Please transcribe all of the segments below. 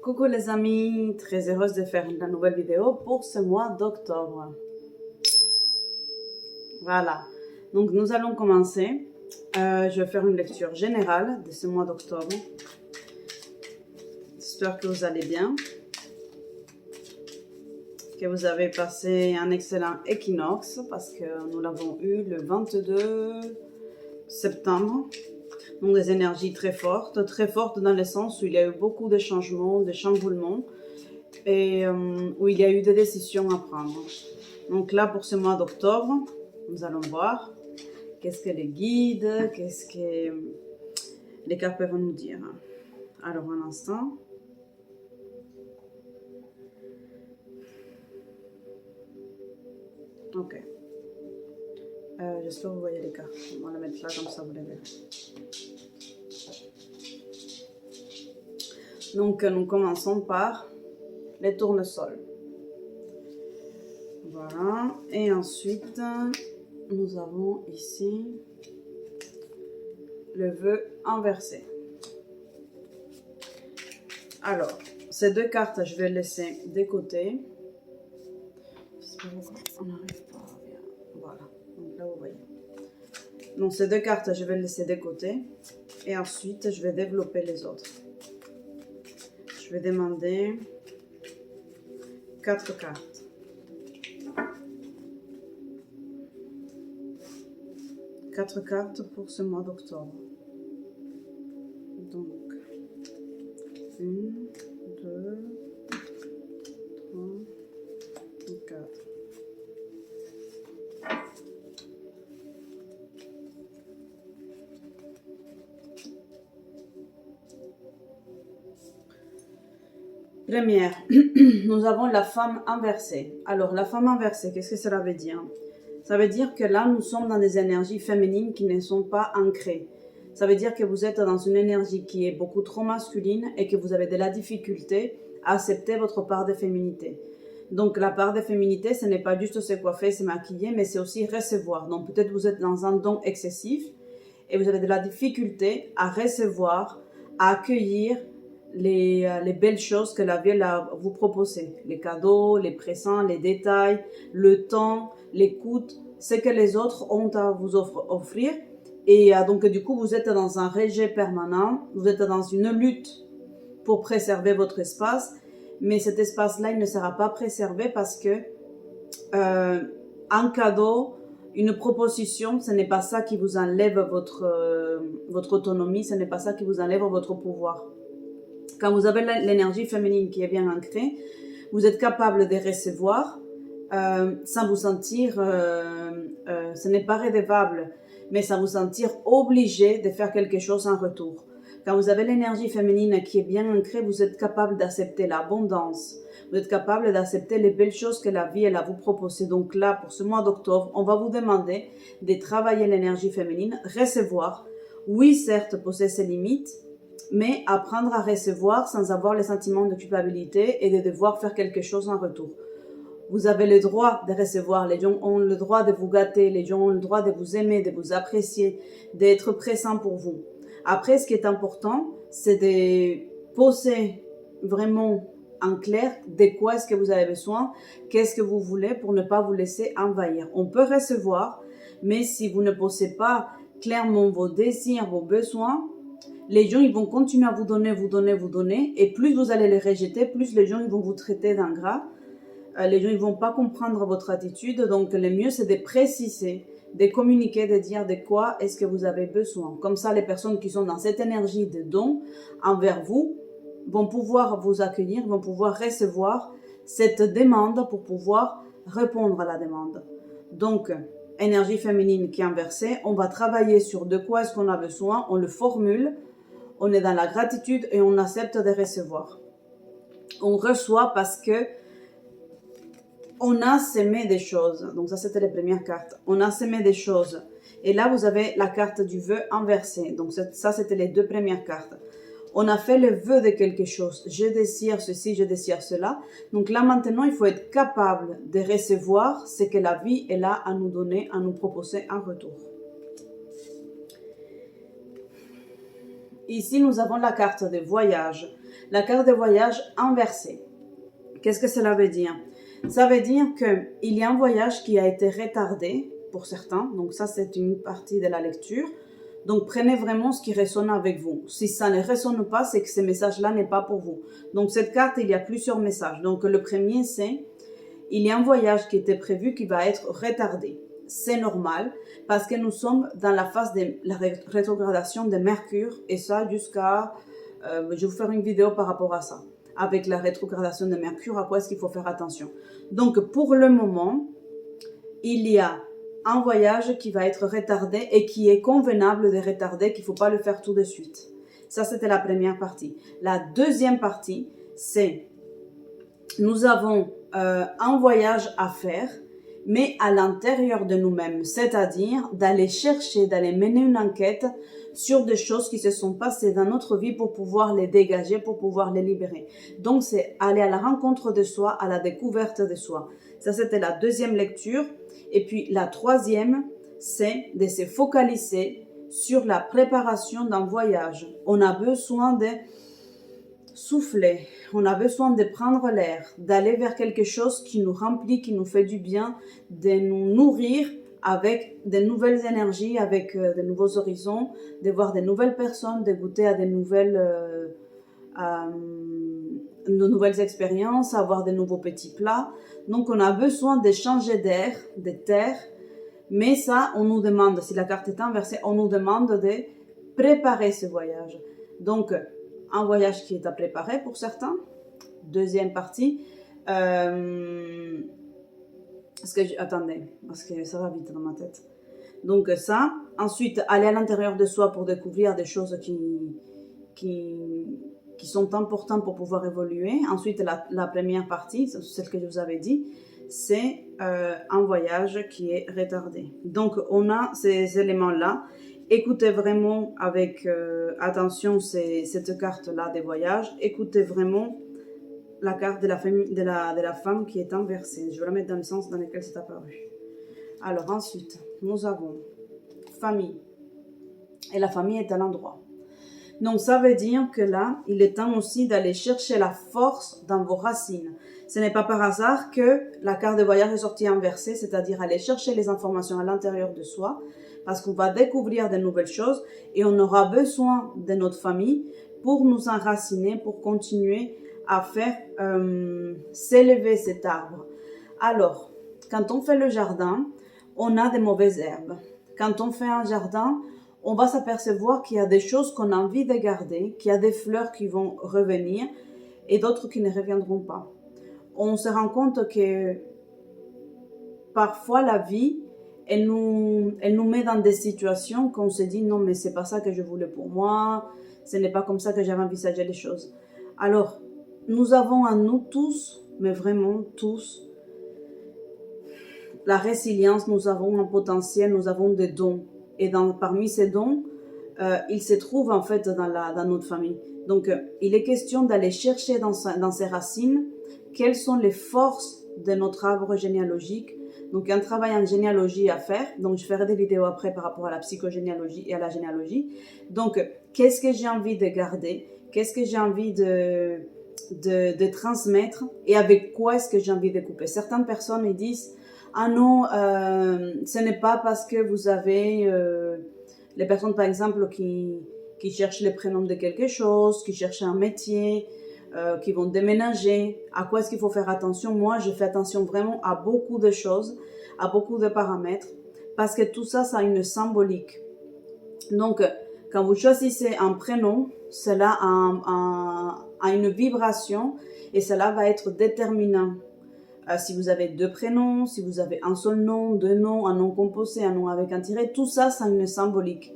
Coucou les amis, très heureuse de faire une nouvelle vidéo pour ce mois d'octobre. Voilà, donc nous allons commencer. Je vais faire une lecture générale de ce mois d'octobre. J'espère que vous allez bien, que vous avez passé un excellent équinoxe parce que nous l'avons eu le 22 septembre. Donc des énergies très fortes dans le sens où il y a eu beaucoup de changements, de chamboulements et où il y a eu des décisions à prendre. Donc là, pour ce mois d'octobre, nous allons voir qu'est-ce que les guides, qu'est-ce que les cartes peuvent nous dire. Alors, un instant. Ok. J'espère que vous voyez les cartes. On va les mettre là, comme ça vous les verrez. Donc, nous commençons par les tournesols. Voilà. Et ensuite, nous avons ici le vœu inversé. Alors, ces deux cartes, je vais les laisser de côté. J'espère qu'on n'arrive pas bien. Voilà. Donc là, vous voyez. Donc, ces deux cartes, je vais les laisser de côté. Et ensuite, je vais développer les autres. Je vais demander 4 cartes. Quatre cartes pour ce mois d'octobre. Donc, 1, 2, 3, 4. Première, nous avons la femme inversée. Alors, la femme inversée, qu'est-ce que cela veut dire? Ça veut dire que là, nous sommes dans des énergies féminines qui ne sont pas ancrées. Ça veut dire que vous êtes dans une énergie qui est beaucoup trop masculine et que vous avez de la difficulté à accepter votre part de féminité. Donc, la part de féminité, ce n'est pas juste se coiffer, se maquiller, mais c'est aussi recevoir. Donc, peut-être vous êtes dans un don excessif et vous avez de la difficulté à recevoir, à accueillir les belles choses que la vie a vous proposer. Les cadeaux, les présents, les détails, le temps, l'écoute, ce que les autres ont à vous offrir. Et donc, du coup, vous êtes dans un rejet permanent, vous êtes dans une lutte pour préserver votre espace, mais cet espace-là, il ne sera pas préservé parce que un cadeau, une proposition, ce n'est pas ça qui vous enlève votre autonomie, ce n'est pas ça qui vous enlève votre pouvoir. Quand vous avez l'énergie féminine qui est bien ancrée, vous êtes capable de recevoir sans vous sentir, ce n'est pas redevable, mais sans vous sentir obligé de faire quelque chose en retour. Quand vous avez l'énergie féminine qui est bien ancrée, vous êtes capable d'accepter l'abondance. Vous êtes capable d'accepter les belles choses que la vie elle a vous proposées. Donc là, pour ce mois d'octobre, on va vous demander de travailler l'énergie féminine, recevoir. Oui, certes, poser ses limites, mais apprendre à recevoir sans avoir le sentiment de culpabilité et de devoir faire quelque chose en retour. Vous avez le droit de recevoir, les gens ont le droit de vous gâter, les gens ont le droit de vous aimer, de vous apprécier, d'être présents pour vous. Après, ce qui est important, c'est de poser vraiment en clair de quoi est-ce que vous avez besoin, qu'est-ce que vous voulez pour ne pas vous laisser envahir. On peut recevoir, mais si vous ne posez pas clairement vos désirs, vos besoins, les gens ils vont continuer à vous donner, et plus vous allez les rejeter, plus les gens ils vont vous traiter d'ingrats. Les gens ils vont pas comprendre votre attitude, donc le mieux c'est de préciser, de communiquer, de dire de quoi est-ce que vous avez besoin. Comme ça, les personnes qui sont dans cette énergie de don envers vous vont pouvoir vous accueillir, vont pouvoir recevoir cette demande pour pouvoir répondre à la demande. Donc, énergie féminine qui est inversée, on va travailler sur de quoi est-ce qu'on a besoin, on le formule, on est dans la gratitude et on accepte de recevoir. On reçoit parce que on a semé des choses. Donc ça, c'était les premières cartes. On a semé des choses. Et là, vous avez la carte du vœu inversé. Donc ça, c'était les deux premières cartes. On a fait le vœu de quelque chose. Je désire ceci, je désire cela. Donc là, maintenant, il faut être capable de recevoir ce que la vie est là à nous donner, à nous proposer en retour. Ici, nous avons la carte de voyage. La carte de voyage inversée. Qu'est-ce que cela veut dire? Ça veut dire qu'il y a un voyage qui a été retardé pour certains. Donc ça, c'est une partie de la lecture. Donc prenez vraiment ce qui résonne avec vous. Si ça ne résonne pas, c'est que ce message-là n'est pas pour vous. Donc cette carte, il y a plusieurs messages. Donc le premier, c'est il y a un voyage qui était prévu qui va être retardé. C'est normal parce que nous sommes dans la phase de la rétrogradation de Mercure et ça jusqu'à... je vais vous faire une vidéo par rapport à ça. Avec la rétrogradation de Mercure, à quoi est-ce qu'il faut faire attention. Donc pour le moment, il y a un voyage qui va être retardé et qui est convenable de retarder, qu'il ne faut pas le faire tout de suite. Ça, c'était la première partie. La deuxième partie, c'est nous avons un voyage à faire, mais à l'intérieur de nous-mêmes, c'est-à-dire d'aller chercher, d'aller mener une enquête sur des choses qui se sont passées dans notre vie pour pouvoir les dégager, pour pouvoir les libérer. Donc, c'est aller à la rencontre de soi, à la découverte de soi. Ça, c'était la deuxième lecture. Et puis, la troisième, c'est de se focaliser sur la préparation d'un voyage. On a besoin de souffler, on a besoin de prendre l'air, d'aller vers quelque chose qui nous remplit, qui nous fait du bien, de nous nourrir avec de nouvelles énergies, avec de nouveaux horizons, de voir de nouvelles personnes, de goûter à de nouvelles expériences, avoir de nouveaux petits plats. Donc on a besoin de changer d'air, de terre, mais ça on nous demande, si la carte est inversée, on nous demande de préparer ce voyage. Donc un voyage qui est à préparer pour certains. Deuxième partie. Attendez, parce que ça va vite dans ma tête. Donc ça. Ensuite, aller à l'intérieur de soi pour découvrir des choses qui sont importantes pour pouvoir évoluer. Ensuite, la première partie, celle que je vous avais dit, c'est un voyage qui est retardé. Donc, on a ces éléments-là. Écoutez vraiment avec attention cette carte-là des voyages. Écoutez vraiment la carte de la femme qui est inversée. Je vais la mettre dans le sens dans lequel c'est apparu. Alors ensuite, nous avons famille. Et la famille est à l'endroit. Donc ça veut dire que là, il est temps aussi d'aller chercher la force dans vos racines. Ce n'est pas par hasard que la carte de voyage est sortie inversée, c'est-à-dire aller chercher les informations à l'intérieur de soi, parce qu'on va découvrir de nouvelles choses et on aura besoin de notre famille pour nous enraciner, pour continuer à faire s'élever cet arbre. Alors, quand on fait le jardin, on a des mauvaises herbes. Quand on fait un jardin, on va s'apercevoir qu'il y a des choses qu'on a envie de garder, qu'il y a des fleurs qui vont revenir et d'autres qui ne reviendront pas. On se rend compte que parfois la vie, elle nous met dans des situations qu'on se dit non mais c'est pas ça que je voulais pour moi, ce n'est pas comme ça que j'avais envisagé les choses. Alors, nous avons en nous tous, mais vraiment tous, la résilience, nous avons un potentiel, nous avons des dons. Et parmi ces dons, il se trouve en fait dans notre famille. Donc, il est question d'aller chercher dans ses racines quelles sont les forces de notre arbre généalogique. Donc, il y a un travail en généalogie à faire. Donc, je ferai des vidéos après par rapport à la psychogénéalogie et à la généalogie. Donc, qu'est-ce que j'ai envie de garder? Qu'est-ce que j'ai envie de transmettre? Et avec quoi est-ce que j'ai envie de couper? Certaines personnes ils disent ah non, ce n'est pas parce que vous avez les personnes par exemple qui cherchent les prénoms de quelque chose, qui cherchent un métier, qui vont déménager. À quoi est-ce qu'il faut faire attention? Moi, je fais attention vraiment à beaucoup de choses, à beaucoup de paramètres, parce que tout ça, ça a une symbolique. Donc, quand vous choisissez un prénom, cela a une vibration et cela va être déterminant. Si vous avez deux prénoms, si vous avez un seul nom, deux noms, un nom composé, un nom avec un tiret, tout ça, ça a une symbolique.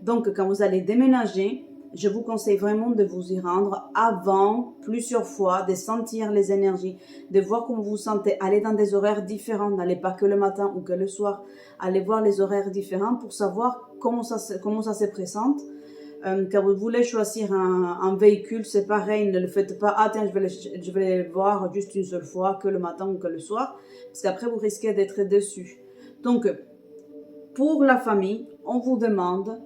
Donc, quand vous allez déménager, je vous conseille vraiment de vous y rendre avant, plusieurs fois, de sentir les énergies, de voir comment vous vous sentez, aller dans des horaires différents, n'allez pas que le matin ou que le soir, allez voir les horaires différents pour savoir comment ça se présente. Quand vous voulez choisir un véhicule, c'est pareil, ne le faites pas, ah tiens, je vais le voir juste une seule fois, que le matin ou que le soir, parce qu'après vous risquez d'être déçu. Donc, pour la famille, on vous demande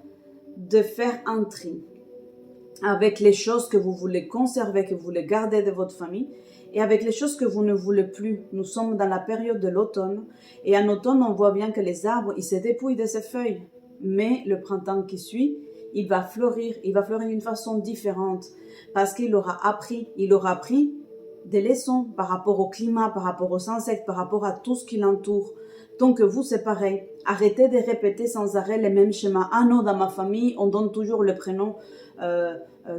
de faire un tri. avec les choses que vous voulez conserver, que vous voulez garder de votre famille, et avec les choses que vous ne voulez plus. Nous sommes dans la période de l'automne, et en automne, on voit bien que les arbres, ils se dépouillent de ses feuilles. Mais le printemps qui suit, il va fleurir d'une façon différente, parce qu'il aura appris des leçons par rapport au climat, par rapport aux insectes, par rapport à tout ce qui l'entoure. Donc vous, c'est pareil. Arrêtez de répéter sans arrêt les mêmes schémas. Ah non, dans ma famille, on donne toujours le prénom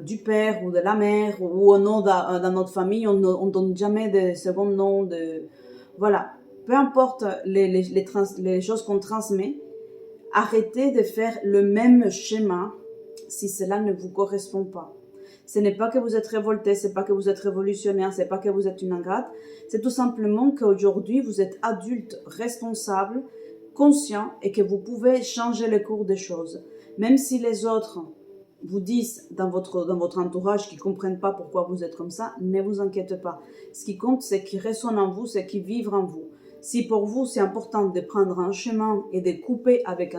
du père ou de la mère, ou non, dans notre famille, on ne donne jamais de second nom. Voilà. Peu importe les choses qu'on transmet, arrêtez de faire le même schéma si cela ne vous correspond pas. Ce n'est pas que vous êtes révolté, c'est pas que vous êtes révolutionnaire, c'est pas que vous êtes une ingrate, c'est tout simplement qu'aujourd'hui vous êtes adulte, responsable, conscient et que vous pouvez changer le cours des choses. Même si les autres vous disent dans votre entourage qu'ils ne comprennent pas pourquoi vous êtes comme ça, ne vous inquiétez pas. Ce qui compte, c'est qui résonne en vous, c'est qui vivre en vous. Si pour vous c'est important de prendre un chemin et de couper avec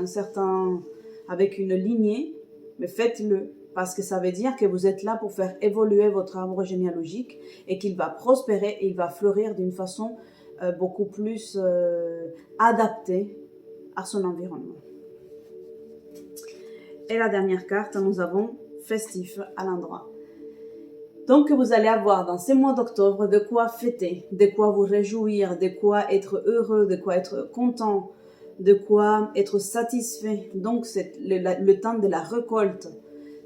une lignée, mais faites-le. Parce que ça veut dire que vous êtes là pour faire évoluer votre arbre généalogique et qu'il va prospérer et il va fleurir d'une façon beaucoup plus adaptée à son environnement. Et la dernière carte, nous avons festif à l'endroit. Donc vous allez avoir dans ces mois d'octobre de quoi fêter, de quoi vous réjouir, de quoi être heureux, de quoi être content, de quoi être satisfait. Donc c'est le temps de la récolte.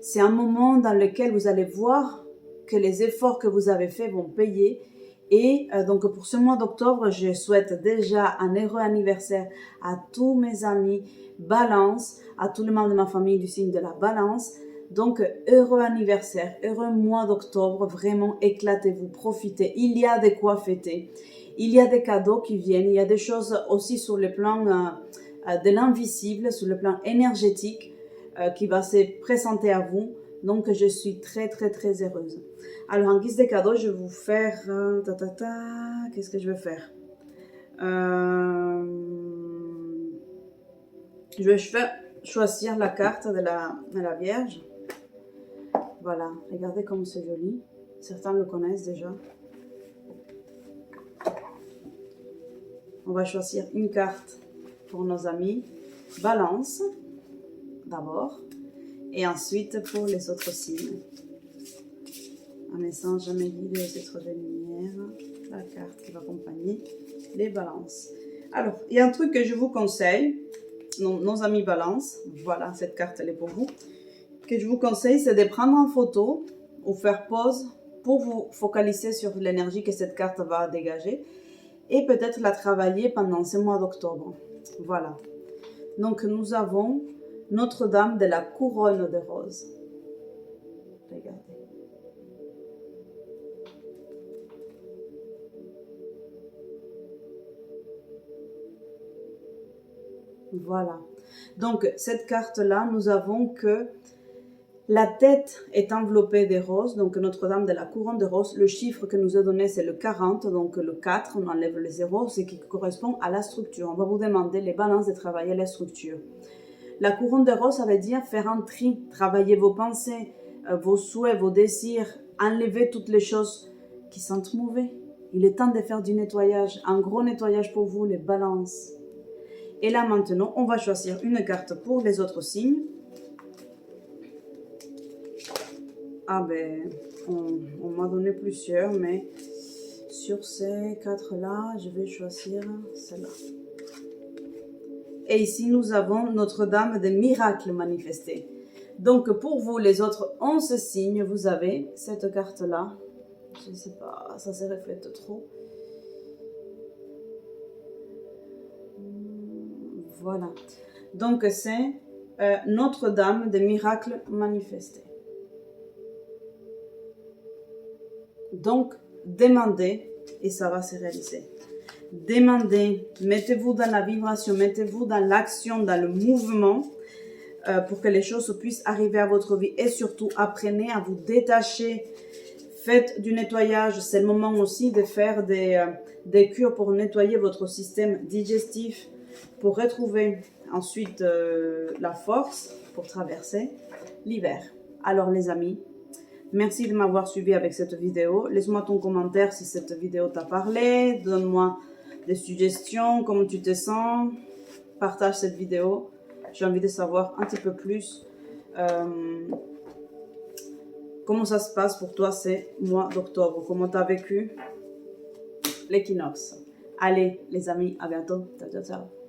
C'est un moment dans lequel vous allez voir que les efforts que vous avez faits vont payer. Et donc pour ce mois d'octobre, je souhaite déjà un heureux anniversaire à tous mes amis Balance, à tous les membres de ma famille du signe de la Balance. Donc heureux anniversaire, heureux mois d'octobre, vraiment éclatez-vous, profitez. Il y a de quoi fêter. Il y a des cadeaux qui viennent, il y a des choses aussi sur le plan de l'invisible, sur le plan énergétique. Qui va se présenter à vous. Donc, je suis très, très, très heureuse. Alors, en guise de cadeau, je vais vous faire... Qu'est-ce que je vais faire Je vais choisir la carte de la Vierge. Voilà, regardez comme c'est joli. Certains le connaissent déjà. On va choisir une carte pour nos amis Balance. D'abord, et ensuite pour les autres signes. Un message jamais guidé aux êtres de lumière, la carte qui va accompagner les balances. Alors, il y a un truc que je vous conseille, nos amis balance, voilà, cette carte elle est pour vous, que je vous conseille, c'est de prendre en photo ou faire pause pour vous focaliser sur l'énergie que cette carte va dégager et peut-être la travailler pendant ce mois d'octobre. Voilà. Donc, nous avons Notre-Dame de la couronne de roses. Regardez. Voilà. Donc, cette carte-là, nous avons que la tête est enveloppée de roses. Donc, Notre-Dame de la couronne de roses. Le chiffre que nous a donné, c'est le 40. Donc, le 4, on enlève le 0, ce qui correspond à la structure. On va vous demander les balances de travailler la structure. La couronne de rose, ça veut dire faire un tri, travailler vos pensées, vos souhaits, vos désirs, enlever toutes les choses qui sentent mauvais. Il est temps de faire du nettoyage, un gros nettoyage pour vous, les balances. Et là maintenant, on va choisir une carte pour les autres signes. Ah ben, on m'a donné plusieurs, mais sur ces quatre-là, je vais choisir celle-là. Et ici, nous avons Notre-Dame des miracles manifestés. Donc, pour vous, les autres 11 signes, vous avez cette carte-là. Je ne sais pas, ça se reflète trop. Voilà. Donc, c'est Notre-Dame des miracles manifestés. Donc, demandez et ça va se réaliser. Demandez, mettez-vous dans la vibration, mettez-vous dans l'action, dans le mouvement pour que les choses puissent arriver à votre vie. Et surtout, apprenez à vous détacher. Faites du nettoyage. C'est le moment aussi de faire des cures pour nettoyer votre système digestif, pour retrouver ensuite la force pour traverser l'hiver. Alors les amis, Merci de m'avoir suivi avec cette vidéo. Laisse-moi ton commentaire si cette vidéo t'a parlé. Donne-moi des suggestions, comment tu te sens. Partage cette vidéo. J'ai envie de savoir un petit peu plus comment ça se passe pour toi ces mois d'octobre. Comment tu as vécu l'équinoxe. Allez les amis, à bientôt. Ciao, ciao, ciao.